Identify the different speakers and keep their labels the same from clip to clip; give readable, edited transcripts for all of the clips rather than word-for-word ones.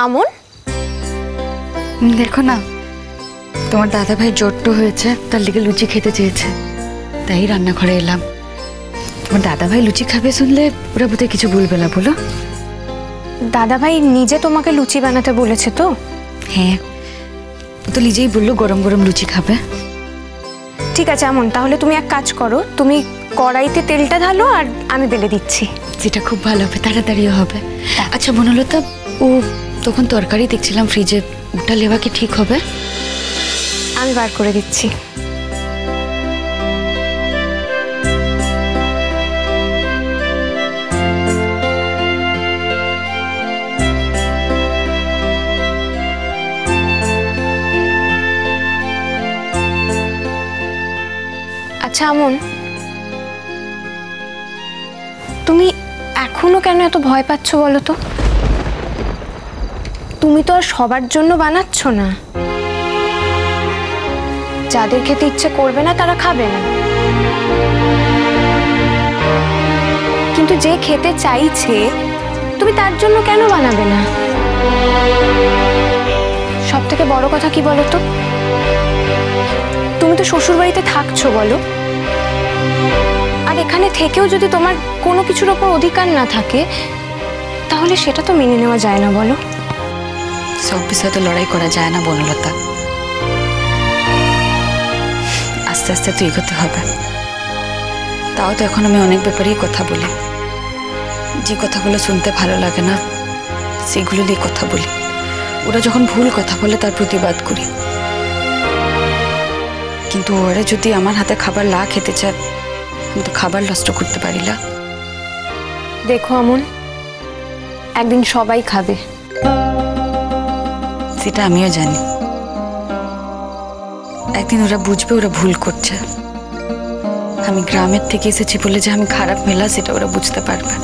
Speaker 1: আমন,
Speaker 2: দেখো না, তোমার দাদা ভাই জট্ট হয়েছে, তার লিগে লুচি খেতে চেয়েছে, তাই রান্নাঘরে এলাম। তোমার দাদা ভাই লুচি খাবে শুনলে ওরা বোধহয় কিছু বলবে না, বলো?
Speaker 1: দাদা ভাই নিজে তোমাকে লুচি বানাতে বলেছে তো?
Speaker 2: হ্যাঁ, ও তো নিজেই বললো গরম গরম লুচি খাবে।
Speaker 1: ঠিক আছে আমন, তাহলে তুমি এক কাজ করো, তুমি কড়াইতে তেলটা ঢালো আর আমি বেলে দিচ্ছি।
Speaker 2: যেটা খুব ভালো হবে, তাড়াতাড়িও হবে। আচ্ছা বনলতা, ও তখন তরকারি দেখছিলাম ফ্রিজে, ওটা লেওয়া কি ঠিক হবে?
Speaker 1: আমি বার করে দিচ্ছি। আচ্ছা আমন, তুমি এখনো কেন এত ভয় পাচ্ছ বলো তো? তুমি তো আর সবার জন্য বানাচ্ছ না। যাদের খেতে ইচ্ছে করবে না তারা খাবে না, কিন্তু যে খেতে চাইছে তুমি তার জন্য কেন বানাবে না? সব থেকে বড় কথা কি বলো তো, তুমি তো শ্বশুর বাড়িতে থাকছো বলো, আর এখানে থেকেও যদি তোমার কোনো কিছুর ওপর অধিকার না থাকে তাহলে সেটা তো মেনে নেওয়া যায় না বলো?
Speaker 2: সব বিষয়ে তো লড়াই করা যায় না বনলতা, আস্তে আস্তে তো এগোতে হবে। তাও তো এখন আমি অনেক ব্যাপারেই কথা বলি, যে কথাগুলো শুনতে ভালো লাগে না সেগুলো নিয়ে কথা বলি। ওরা যখন ভুল কথা বলে তার প্রতিবাদ করি, কিন্তু ওরা যদি আমার হাতে খাবার না খেতে চায়, আমি তো খাবার নষ্ট করতে পারি না।
Speaker 1: দেখো আমন, একদিন সবাই খাবে,
Speaker 2: সেটা আমিও জানি। একদিন ওরা বুঝবে ওরা ভুল করছে। আমি গ্রামের থেকে এসেছি বলে যে আমি খারাপ মেলা, সেটা ওরা বুঝতে পারবে।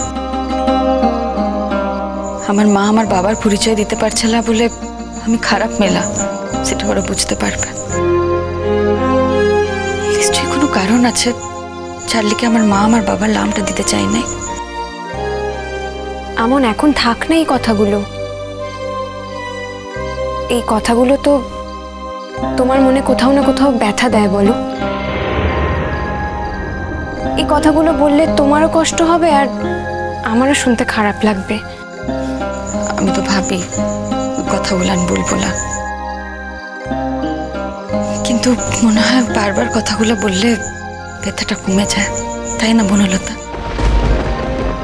Speaker 2: আমার মা আমার বাবার পরিচয় দিতে পারছে না বলে আমি খারাপ মেলা, সেটা ওরা বুঝতে পারবে। নিশ্চয়ই কোনো কারণ আছে যার লিগে আমার মা আমার বাবার নামটা দিতে চাই নাই।
Speaker 1: আমন, এখন থাক না এই কথাগুলো। এই কথাগুলো তো তোমার মনে কোথাও না কোথাও ব্যথা দেয় বলো? এই কথাগুলো বললে তোমারও কষ্ট হবে আর আমারও শুনতে খারাপ লাগবে।
Speaker 2: আমি তো ভাবি কথাগুলো আমি বলবো না, কিন্তু মনে হয় বারবার কথাগুলো বললে ব্যথাটা কমে যায়, তাই না বনলতা?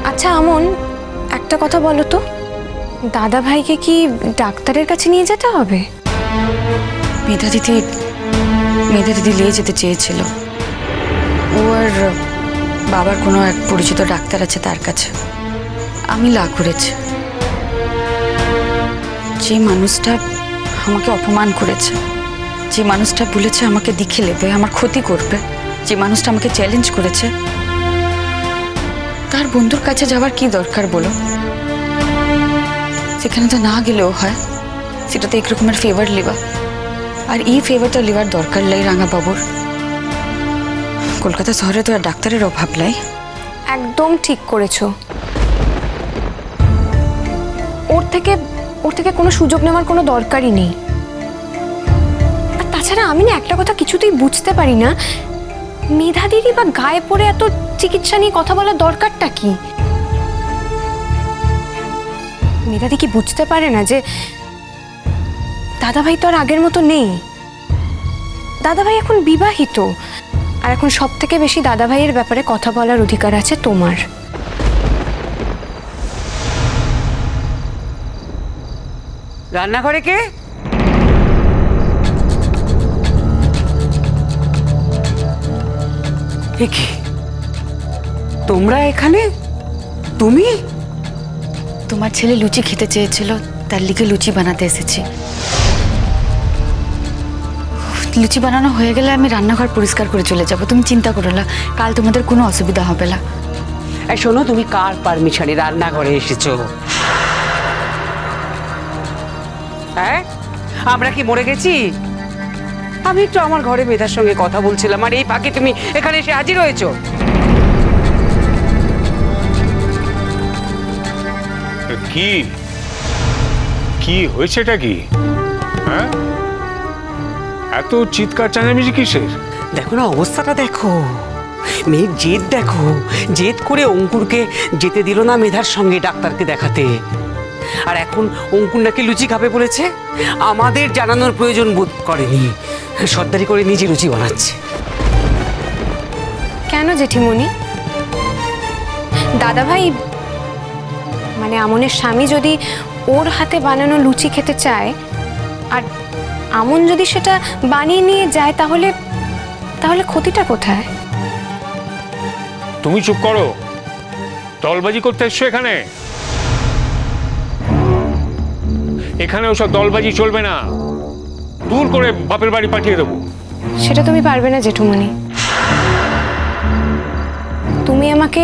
Speaker 1: আচ্ছা আমন, একটা কথা বলো তো, দাদা ভাইকে কি ডাক্তারের কাছে নিয়ে যেতে হবে?
Speaker 2: মেধা দিদি নিয়ে যেতে চেয়েছিল। ও আর বাবার কোনো এক পরিচিত ডাক্তার আছে তার কাছে। আমি লা করেছি। যে মানুষটা আমাকে অপমান করেছে, যে মানুষটা বলেছে আমাকে দেখে নেবে, আমার ক্ষতি করবে, যে মানুষটা আমাকে চ্যালেঞ্জ করেছে, তার বন্ধুর কাছে যাওয়ার কি দরকার বলো? সেখানে তো না গেলেও হয়, সেটা তো এক রকমের ফেভার লিবা। আর এই ফেভারটা লিবার দরকার লাই রাঙা বাবুর। কলকাতা শহরে তো আর ডাক্তারের অভাব নাই।
Speaker 1: একদম ঠিক করেছো। ওর থেকে কোনো সুযোগ নেওয়ার কোনো দরকারই নেই। আর তাছাড়া আমি না একটা কথা কিছুতেই বুঝতে পারি না, মেধা দিদি বা গায়ে পড়ে এত চিকিৎসা নিয়ে কথা বলার দরকারটা কি? মেধা দিদি কি বুঝতে পারে না যে দাদাভাই তো আর আগের মতো নেই? দাদাভাই এখন বিবাহিত, আর এখন সব থেকে বেশি দাদাভাইয়ের ব্যাপারে কথা বলার অধিকার আছে তোমার।
Speaker 3: রান্নাঘরে কে? তোমরা এখানে? তুমি?
Speaker 2: তোমার ছেলে লুচি খেতে চেয়েছিল, তার লিগে লুচি বানাতে এসেছি। লুচি বানানো হয়ে গেলে আমি রান্নাঘর পরিষ্কার করে চলে যাব, তুমি চিন্তা করো না, কাল তোমাদের কোনো অসুবিধা হবে না।
Speaker 3: এই শোনো, তুমি কার পারমিশনে রান্নাঘরে এসেছো? হ্যাঁ, আমরা কি মরে গেছি? আমি একটু আমার ঘরে মেধার সঙ্গে কথা বলছিলাম, আর এই ফাঁকে তুমি এখানে এসে হাজির হয়েছো।
Speaker 4: কি হয়েছেটা কি? হ্যাঁ, এত চিৎকার চেঁচামেচি কিসের?
Speaker 3: দেখো না অবস্থাটা, দেখো মেয়ের জেদ, দেখো জেদ করে অঙ্কুরকে যেতে দিল না মেধার সঙ্গে ডাক্তারকে দেখাতে। আর এখন অঙ্কুর নাকি লুচি খাবে বলেছে, আমাদের জানানোর প্রয়োজন বোধ করেনি, সর্দারি করে নিজে লুচি বানাচ্ছে।
Speaker 1: কেন জেঠিমণি? দাদাভাই মানে আমনের স্বামী যদি ওর হাতে বানানো লুচি খেতে চায় আর আমন যদি সেটা বানিয়ে নিয়ে যায়, তাহলে তাহলে ক্ষতিটা কোথায়?
Speaker 4: তুমি চুপ করো, দলবাজি করতে এসছো এখানে? এখানে ওসব দলবাজি চলবে না, দূর করে বাপের বাড়ি পাঠিয়ে দেবো।
Speaker 1: সেটা তুমি পারবে না জেঠুমণি। তুমি আমাকে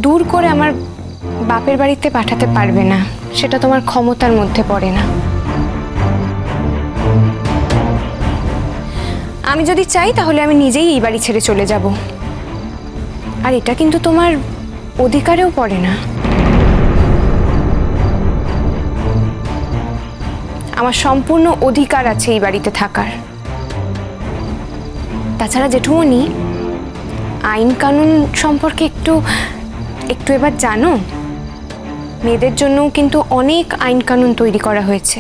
Speaker 1: দূর করে আমার বাপের বাড়িতে পাঠাতে পারবে না, সেটা তোমার ক্ষমতার মধ্যে পড়ে না। আমি যদি চাই তাহলে আমি নিজেই এই বাড়ি ছেড়ে চলে যাব, আর এটা কিন্তু তোমার অধিকারেও পড়ে না। আমার সম্পূর্ণ অধিকার আছে এই বাড়িতে থাকার। তাছাড়া জেঠুমণি, আইন কানুন সম্পর্কে একটু একটু এবার জানো। মেয়েদের জন্যও কিন্তু অনেক আইন কানুন তৈরি করা হয়েছে।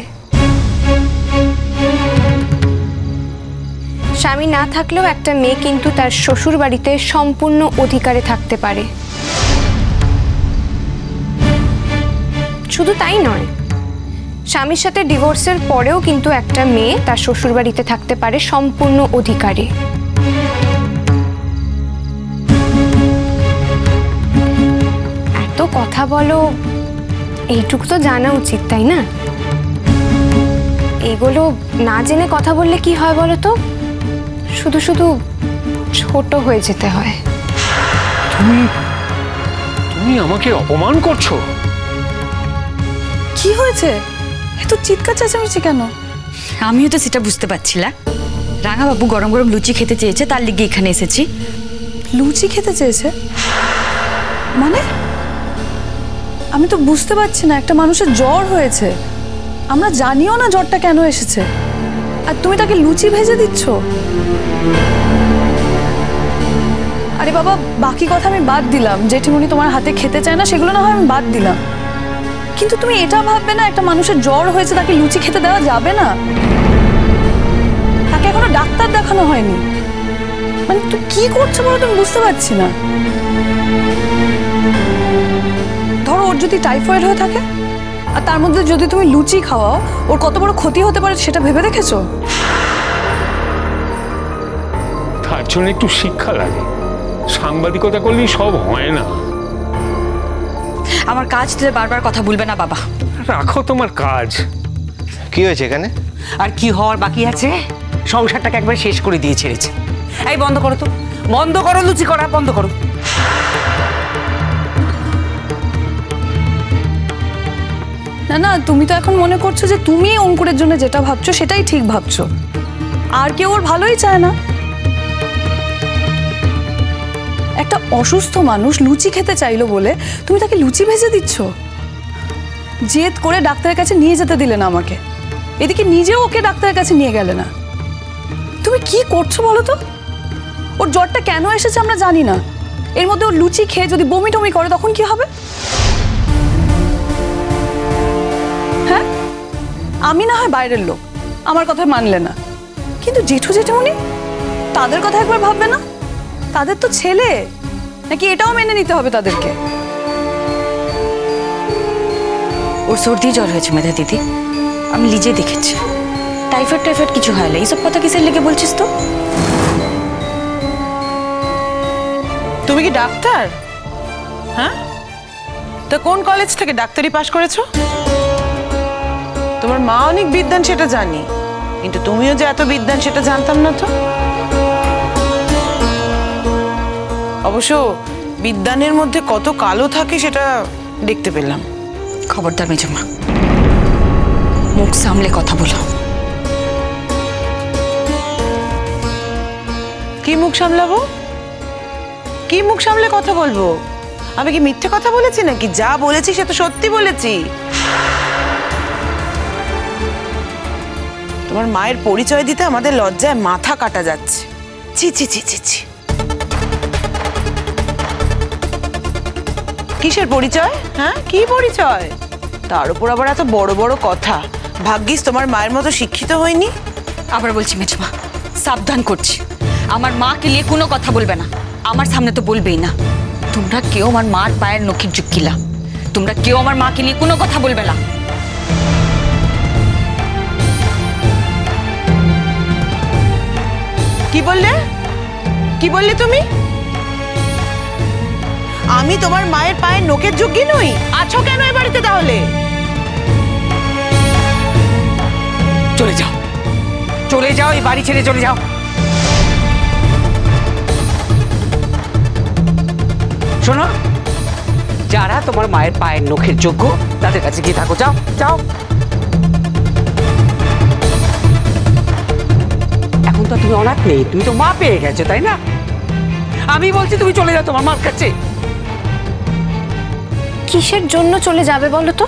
Speaker 1: স্বামী না থাকলেও একটা মেয়ে কিন্তু তার শ্বশুর বাড়িতে সম্পূর্ণ অধিকারে থাকতে পারে। শুধু তাই নয়, স্বামীর সাথে ডিভোর্সের পরেও কিন্তু একটা মেয়ে তার শ্বশুর বাড়িতে থাকতে পারে সম্পূর্ণ অধিকারে। এত কথা বলো, এইটুকু তো জানা উচিত, তাই না? এইগুলো না জেনে কথা বললে কি হয় বলো তো? শুধু শুধু ছোট হয়ে যেতে হয়।
Speaker 4: তুমি আমাকে অপমান করছো।
Speaker 2: কি হয়েছে? এত চিৎকার চেঁচামেচি কেন? আমিও তো সেটা বুঝতে পারছি না। রাঙাবাবু গরম গরম লুচি খেতে চেয়েছে, তার লিগে এখানে এসেছি।
Speaker 5: লুচি খেতে চেয়েছে মানে? আমি তো বুঝতে পারছি না। একটা মানুষের জ্বর হয়েছে, আমরা জানিও না জ্বরটা কেন এসেছে, আর তুমি তাকে লুচি ভেজে দিচ্ছ। আরে বাবা, বাকি কথা আমি বাদ দিলাম, জেঠিমণি তোমার হাতে খেতে চায় না সেগুলো না হয় আমি বাদ দিলাম, কিন্তু তুমি এটা ভাববে না একটা মানুষের জ্বর হয়েছে তাকে লুচি খেতে দেওয়া যাবে না? তাকে এখনো ডাক্তার দেখানো হয়নি। মানে তুই কি করছো বলো, তুমি বুঝতে পারছি না। ধরো ওর যদি টাইফয়েড হয়ে থাকে আর তার মধ্যে যদি তুমি লুচি খাওয়াও, ওর কত বড় ক্ষতি হতে পারে সেটা ভেবে দেখেছো?
Speaker 4: তার জন্য একটু শিক্ষা লাগে। সাংবাদিকতা করলেই সব হয় না।
Speaker 2: আমার কাজ তুই বারবার কথা বলবে না বাবা।
Speaker 4: রাখো তোমার কাজ।
Speaker 6: কি হয়েছে এখানে?
Speaker 3: আর কি হওয়ার বাকি আছে? সংসারটাকে একবার শেষ করে দিয়ে ছেড়েছে। এই বন্ধ করো তো, বন্ধ করো লুচি করা, বন্ধ করো।
Speaker 5: না না, তুমি তো এখন মনে করছো যে তুমি অঙ্কুরের জন্য যেটা ভাবছো সেটাই ঠিক ভাবছো, আর কেউ ওর ভালোই চায় না। একটা অসুস্থ মানুষ লুচি খেতে চাইলো বলে তুমি তাকে লুচি ভেজে দিচ্ছ। জেদ করে ডাক্তারের কাছে নিয়ে যেতে দিলে না আমাকে, এদিকে নিজেও ওকে ডাক্তারের কাছে নিয়ে গেলে না। তুমি কি করছো বলো তো? ওর জ্বরটা কেন এসেছে আমরা জানি না, এর মধ্যে ওর লুচি খেয়ে যদি বমি টমি করে তখন কি হবে? হ্যাঁ, আমি না হয় বাইরের লোক, আমার কথা মানলে না, কিন্তু জেঠু জেঠুমনি তাদের কথা একবার ভাববে না? তাদের তো ছেলে, নাকি এটাও মেনে নিতে হবে তাদেরকে?
Speaker 2: ওর সর্দি জ্বর হয়েছে মেধা দিদি, আমি নিজে দেখেছি। টাইফয়েড টাইফয়েড কিছু হয় না। এইসব কথা কিসের লেগে বলছিস তো?
Speaker 7: তুমি কি ডাক্তার? হ্যাঁ, তো কোন কলেজ থেকে ডাক্তারি পাশ করেছো? তোমার মা অনেক বিদ্বান সেটা জানি, কিন্তু তুমিও যে এত বিদ্বান সেটা জানতাম না তো। অবশ্য বিদ্বানের মধ্যে কত কালো থাকে সেটা দেখতে পেলাম।
Speaker 2: খবরদার মেজমা, মুখ সামলে কথা বলো।
Speaker 7: কি মুখ সামলাবো? কি মুখ সামলে কথা বলবো? আমি কি মিথ্যে কথা বলেছি নাকি? যা বলেছি সে তো সত্যি বলেছি। তোমার মায়ের পরিচয় দিতে আমাদের লজ্জায় মাথা কাটা যাচ্ছে। ছি ছি ছি ছি ছি। কিসের পরিচয়? হ্যাঁ, কি পরিচয়? তার উপর আবার এত বড় বড় কথা। ভাগ্যিস তোমার মায়ের মতো শিক্ষিত হয়নি।
Speaker 2: আবার বলছি মেজমা, সাবধান করছি, আমার মাকে নিয়ে কোনো কথা বলবে না। আমার সামনে তো বলবেই না। তোমরা কেউ আমার মার পায়ের নখির জুকিলা, তোমরা কেউ আমার মাকে নিয়ে কোনো কথা বলবে না।
Speaker 7: কি বললে? কি বললে তুমি? আমি তোমার মায়ের পায়ের নখের যোগ্য নই? আছো কেন এ বাড়িতে তাহলে?
Speaker 3: চলে যাও, চলে যাও, এই বাড়ি ছেড়ে চলে যাও। শোনো, যারা তোমার মায়ের পায়ের নখের যোগ্য তাদের কাছে গিয়ে থাকো। যাও যাও। এখন তো তুমি অনাথ নেই, তুমি তো মা পেয়ে গেছো, তাই না? আমি বলছি তুমি চলে যাও তোমার মার কাছে।
Speaker 1: কিসের জন্য চলে যাবে বলো তো?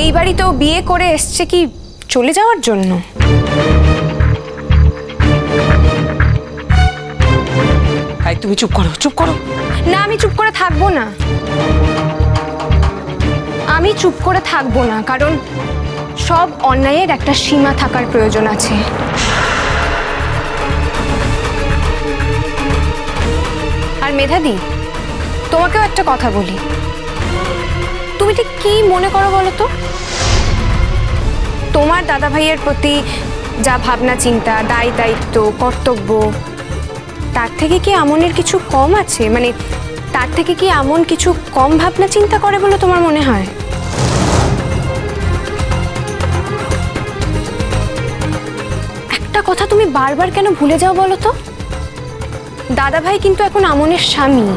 Speaker 1: এই বাড়িতেও বিয়ে করে এসছে কি চলে যাওয়ার জন্য?
Speaker 3: তুমি চুপ করো, চুপ করো।
Speaker 1: না, আমি চুপ করে থাকবো না। আমি চুপ করে থাকবো না, কারণ সব অন্যায়ের একটা সীমা থাকার প্রয়োজন আছে। আর মেধাদি, তোমাকেও একটা কথা বলি। তুমি ঠিক কি মনে করো বলো তো? তোমার দাদা ভাইয়ের প্রতি যা ভাবনা চিন্তা, দায় দায়িত্ব, কর্তব্য, তার থেকে কি আমনের কিছু কম আছে? মানে তার থেকে কি আমন কিছু কম ভাবনা চিন্তা করে বলে তোমার মনে হয়? একটা কথা তুমি বারবার কেন ভুলে যাও বলো তো? দাদা ভাই কিন্তু এখন আমনের স্বামী।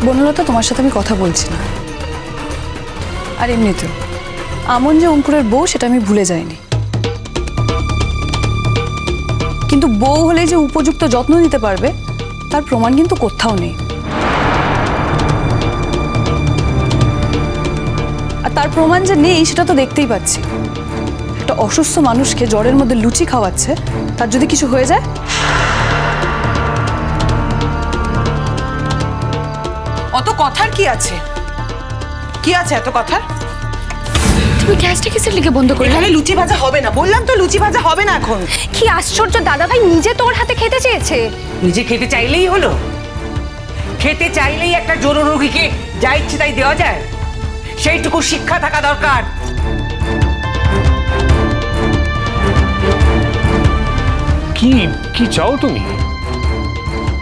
Speaker 5: বনলতা, তোমার সাথে আমি কথা বলছি না। আর এমনিতেও আমন যে অঙ্কুরের বউ সেটা আমি ভুলে যাইনি, কিন্তু বউ হলে যে উপযুক্ত যত্ন নিতে পারবে তার প্রমাণ কিন্তু কোথাও নেই। আর তার প্রমাণ যে নেই সেটা তো দেখতেই পাচ্ছি। একটা অসুস্থ মানুষকে জ্বরের মধ্যে লুচি খাওয়াচ্ছে, তার যদি কিছু হয়ে যায়?
Speaker 7: অত কথার কি আছে? কি আছে এত কথার?
Speaker 2: তুমি গ্যাসটা কিসের লিগে বন্ধ করে?
Speaker 7: এখানে লুচি ভাজা হবে না, বললাম তো লুচি ভাজা হবে না এখন।
Speaker 1: কি আশ্চর্য, দাদা ভাই নিজে তোর হাতে খেতে চেয়েছে।
Speaker 3: নিজে খেতে চাইলেই হলো? খেতে চাইলেই একটা জরুরি রোগীকে যা ইচ্ছে তাই দেওয়া যায়? সেইটুকু শিক্ষা থাকা দরকার।
Speaker 4: কি কি চাও তুমি?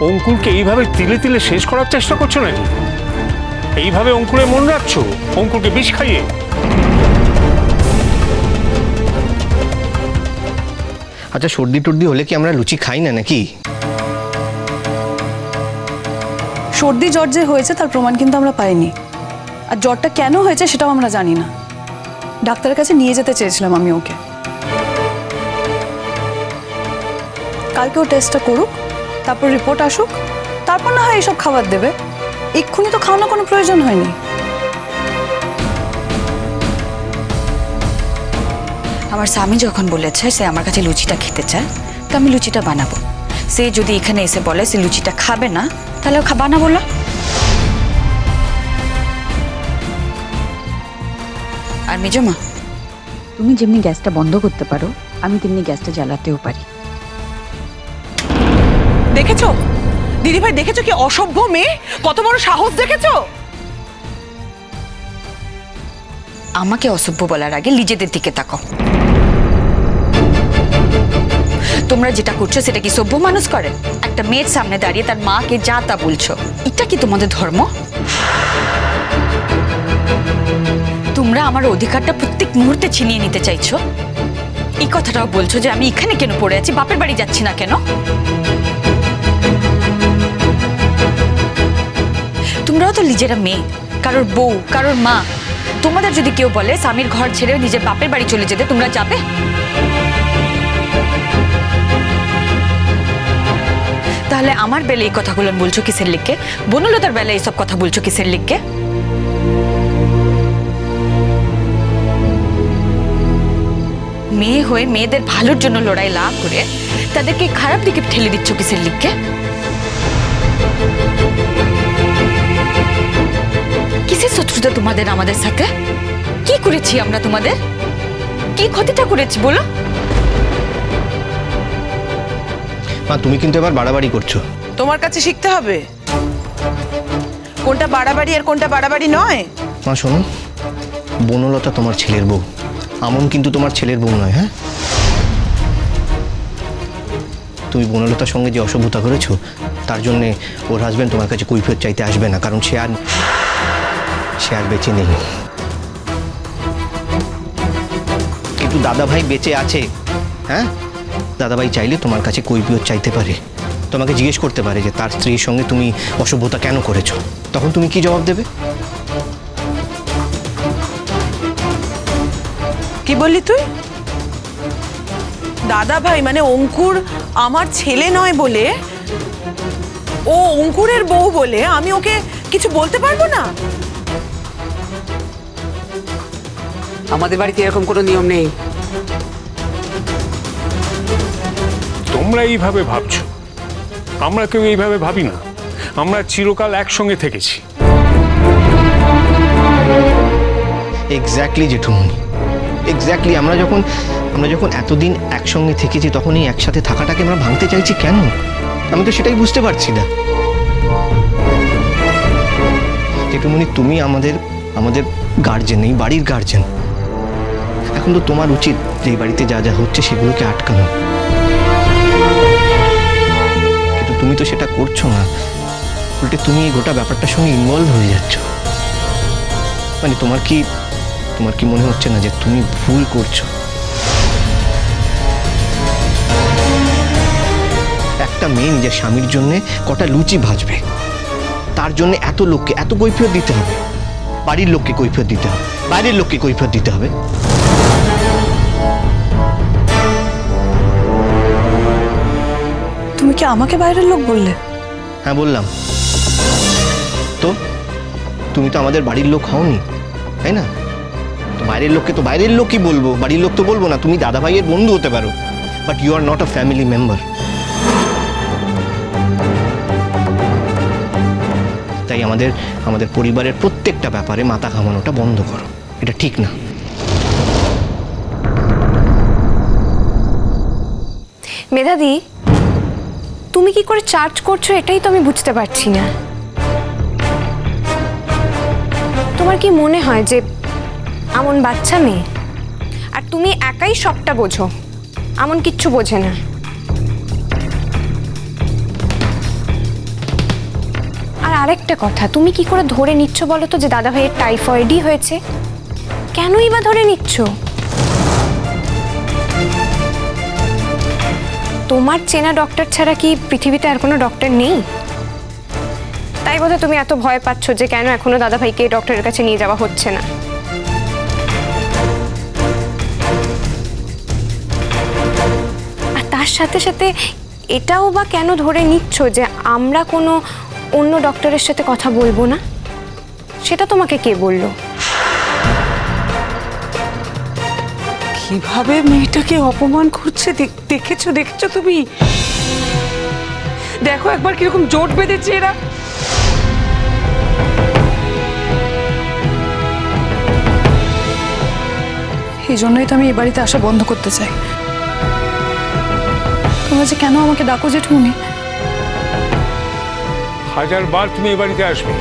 Speaker 4: অঙ্কুরকে এইভাবে তিলে তিলে শেষ করার চেষ্টা করছো নাকি? এইভাবে অঙ্কুরে মন রাখছো, অঙ্কুরকে বিষ খাইয়ে?
Speaker 6: আচ্ছা, সর্দি টর্দি হলে কি আমরা লুচি খাই না নাকি?
Speaker 5: সর্দি জ্বর যে হয়েছে তার প্রমাণ কিন্তু আমরা পাইনি। আর জ্বরটা কেন হয়েছে সেটাও আমরা জানি না। ডাক্তারের কাছে নিয়ে যেতে চেয়েছিলাম আমি ওকে। কালকে ও টেস্টটা করুক, তারপর রিপোর্ট আসুক, তারপর না হয় এইসব খাবার দেবে। এক্ষুনি তো খাওয়ানোর কোনো প্রয়োজন হয়নি।
Speaker 2: আমার স্বামী যখন বলেছে সে আমার কাছে লুচিটা খেতে চায়, তো আমি লুচিটা বানাবো। সে যদি এখানে এসে বলে সে লুচিটা খাবে না, তাহলে বানাবো না। আর মেজমা, তুমি যেমনি গ্যাসটা বন্ধ করতে পারো, আমি তেমনি গ্যাসটা জ্বালাতেও পারি।
Speaker 7: দেখেছো দিদি ভাই, দেখেছো কি অসভ্য মেয়ে, কত বড় সাহস দেখেছো?
Speaker 2: আমাকে অসভ্য বলার আগে নিজেদের দিকে তাকাও। তোমরা যেটা করছো সেটা কি সভ্য মানুষ করে? একটা মেয়ের সামনে দাঁড়িয়ে তার মাকে যা তা বলছো, এটা কি তোমাদের ধর্ম? তোমরা আমার অধিকারটা প্রত্যেক মুহূর্তে ছিনিয়ে নিতে চাইছো। এই কথাটাও বলছো যে আমি এখানে কেন পড়ে আছি, বাপের বাড়ি যাচ্ছি না কেন? তোমরাও তো নিজেরা মেয়ে, কারোর বউ, কারোর মা। তোমাদের যদি কেউ বলে স্বামীর ঘর ছেড়ে নিজের বাপের বাড়ি চলে যেতে, তোমরা যাবে? তাহলে আমার বেলায় এই কথাগুলো বলছো কিসের লিখে? বনলতার বেলায় এইসব কথা বলছো কিসের লিখে? মেয়ে হয়ে মেয়েদের ভালোর জন্য লড়াই না করে তাদেরকে খারাপ দিকে ঠেলে দিচ্ছ কিসের লিখকে? কিসের শত্রুতা তোমাদের আমাদের সাথে? কি করেছি আমরা তোমাদের? কি ক্ষতিটা করেছি বলো?
Speaker 6: মা তুমি কিন্তু এবার বাড়াবাড়ি করছো।
Speaker 7: তোমার কাছে শিখতে হবে কোনটা বাড়াবাড়ি আর কোনটা বাড়াবাড়ি নয়।
Speaker 6: মা শোনো, বনলতা তোমার ছেলের বউ, আমন কিন্তু তোমার ছেলের বউ নয়। হ্যাঁ, তুমি বনলতার সঙ্গে যে অসভ্যতা করেছো তার জন্যে ওর হাজবেন্ড তোমার কাছে কৈফিয়ত চাইতে আসবে না, কারণ সে আর বেঁচে নেই। কিন্তু দাদাভাই বেঁচে আছে। হ্যাঁ, দাদাভাই চাইলে তোমার কাছে কৈফিয়ত চাইতে পারে, তোমাকে জিজ্ঞেস করতে পারে যে তার স্ত্রীর সঙ্গে তুমি অসভ্যতা কেন করেছো। তখন তুমি কি জবাব দেবে?
Speaker 7: কি বললি তুই? দাদা ভাই মানে অঙ্কুর আমার ছেলে নয় বলে, ও অঙ্কুরের বউ বলে আমি ওকে কিছু বলতে পারবো না?
Speaker 3: আমাদের বাড়িতে এরকম কোনো নিয়ম নেই।
Speaker 4: তোমরা এইভাবে ভাবছো, আমরা কেউ এইভাবে ভাবি না। আমরা চিরকাল একসঙ্গে থেকেছি।
Speaker 6: এক্স্যাক্টলি জেঠুমনি, এক্স্যাক্টলি। আমরা যখন এতদিন একসঙ্গে থেকেছি তখন এই একসাথে থাকাটাকে আমরা ভাঙতে চাইছি কেন? আমি তো সেটাই বুঝতে পারছি না। জেঠুমনি, তুমি আমাদের গার্জেন, এই বাড়ির গার্জেন। এখন তো তোমার উচিত যে এই বাড়িতে যা যা হচ্ছে সেগুলোকে আটকানো, কিন্তু তুমি তো সেটা করছো না। উল্টে তুমি এই গোটা ব্যাপারটার সঙ্গে ইনভলভ হয়ে যাচ্ছ। মানে তোমার কি মনে হচ্ছে না যে তুমি ভুল করছো? একটা মেয়ে নিজের স্বামীর জন্য কটা লুচি ভাজবে, তার জন্য এত লোককে এত কৈফিয়ত দিতে হবে? বাড়ির লোককে কৈফিয়ত দিতে হবে, বাইরের লোককে কৈফিয়ত দিতে হবে।
Speaker 5: তুমি কি আমাকে বাইরের লোক বললে?
Speaker 6: হ্যাঁ বললাম তো। তুমি তো আমাদের বাড়ির লোক হওনি, তাই না? তো বাইরের লোককে তো বাইরের লোকই বলবো, বাড়ির লোক তো বলবো না। তুমি দাদা ভাইয়ের বন্ধু হতে পারো, but you are not a family member. তাই আমাদের পরিবারের প্রত্যেকটা ব্যাপারে মাথা ঘামানোটা বন্ধ করো, এটা ঠিক না।
Speaker 1: মেধাদি, তুমি কি করে চার্জ করছো এটাই তো আমি বুঝতে পারছি না। তোমার কি মনে হয় যে আমন বাচ্চা মেয়ে আর তুমি একাই সবটা বোঝো? আমন কিচ্ছু বোঝে না। আর আরেকটা কথা, তুমি কি করে ধরে নিচ্ছ বলো তো যে দাদা ভাইয়ের টাইফয়েডই হয়েছে? কেনই বা ধরে নিচ্ছ? তোমার চেনা ডক্টর ছাড়া কি পৃথিবীতে আর কোনো ডক্টর নেই? তাই বোধহয় তুমি এত ভয় পাচ্ছ যে কেন এখনো দাদা ভাইকে ডক্টরের কাছে নিয়ে যাওয়া হচ্ছে না। আর তার সাথে সাথে এটাও বা কেন ধরে নিচ্ছ যে আমরা কোনো অন্য ডক্টরের সাথে কথা বলবো না? সেটা তোমাকে কে বললো?
Speaker 3: কিভাবে মেয়েটাকে অপমান করছে দেখেছো তুমি? দেখো একবার কিরকম জোট বেঁধেছে এরা।
Speaker 5: এই জন্যই তো আমি এই বাড়িতে আসা বন্ধ করতে চাই। তোমরা যে কেন আমাকে ডাকো জেঠুমনি?
Speaker 4: 1000 বার তুমি এই বাড়িতে আসবে।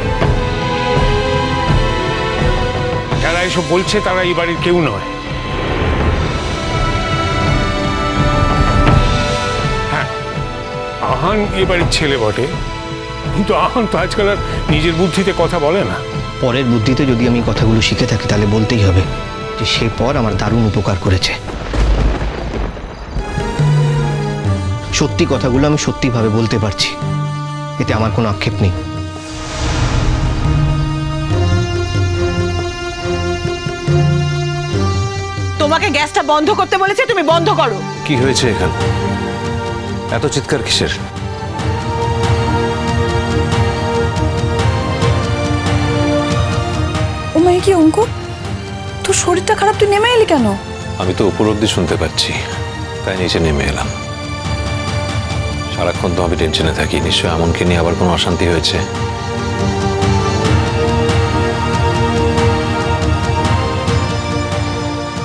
Speaker 4: যারা এসব বলছে তারা এই বাড়ির কেউ নয়। হ্যাঁ, আহান এই বাড়ির ছেলে বটে, কিন্তু আহান তো আজকাল আর নিজের বুদ্ধিতে কথা বলে না।
Speaker 6: পরের বুদ্ধিতে যদি আমি কথাগুলো শিখে থাকি তাহলে বলতেই হবে যে সে পর আমার দারুণ উপকার করেছে। সত্যি কথাগুলো আমি সত্যিভাবে বলতে পারছি, এতে আমার কোনো আক্ষেপ নেই।
Speaker 7: তোমাকে গ্যাসটা বন্ধ করতে বলেছে, তুমি বন্ধ করো।
Speaker 8: কি হয়েছে এখানে? এত চিৎকার কিসের?
Speaker 5: ও মাই কি অঙ্কুর, তোর শরীরটা খারাপ, তুই নেমে এলি কেন?
Speaker 8: আমি তো উপর অব্দি শুনতে পাচ্ছি, তাই নিচে নেমে এলাম। সারাক্ষণ তো আমি টেনশনে থাকি, নিশ্চয়ই এমনকি নিয়ে আবার কোনো অশান্তি হয়েছে।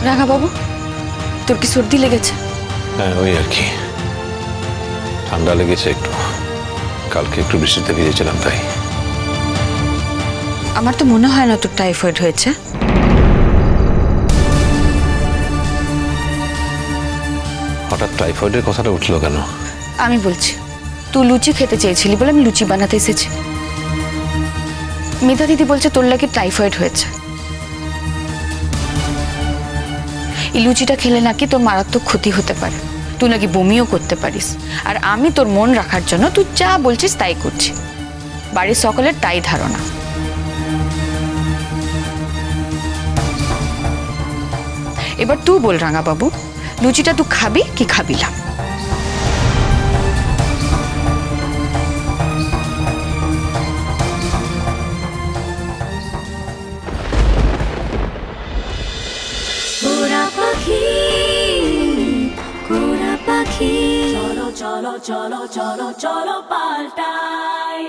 Speaker 2: রাঙা বাবু, তোর কি সর্দি লেগেছে?
Speaker 8: হ্যাঁ, ওই আর কি, ঠান্ডা লেগেছে একটু, কালকে একটু বৃষ্টিতে ভিজেছিলাম তাই।
Speaker 2: আমার তো মনে হয় না তোর টাইফয়েড হয়েছে।
Speaker 8: হঠাৎ টাইফয়েডের কথাটা উঠলো কেন?
Speaker 2: আমি বলছি, তুই লুচি খেতে চেয়েছিলি বলে আমি লুচি বানাতে এসেছি। মিতা দিদি বলছে তোর নাকি টাইফয়েড হয়েছে। এই লুচিটা খেলে নাকি তোর মারাত্মক ক্ষতি হতে পারে, তুই নাকি বমিও করতে পারিস। আর আমি তোর মন রাখার জন্য তুই যা বলছিস তাই করছি। বাড়ির সকলের তাই ধারণা। এবার তুই বল রাঙা বাবু, লুচিটা তুই খাবি কি খাবি না?
Speaker 9: চলো চলো চলো চলো চলো পাল্টাই।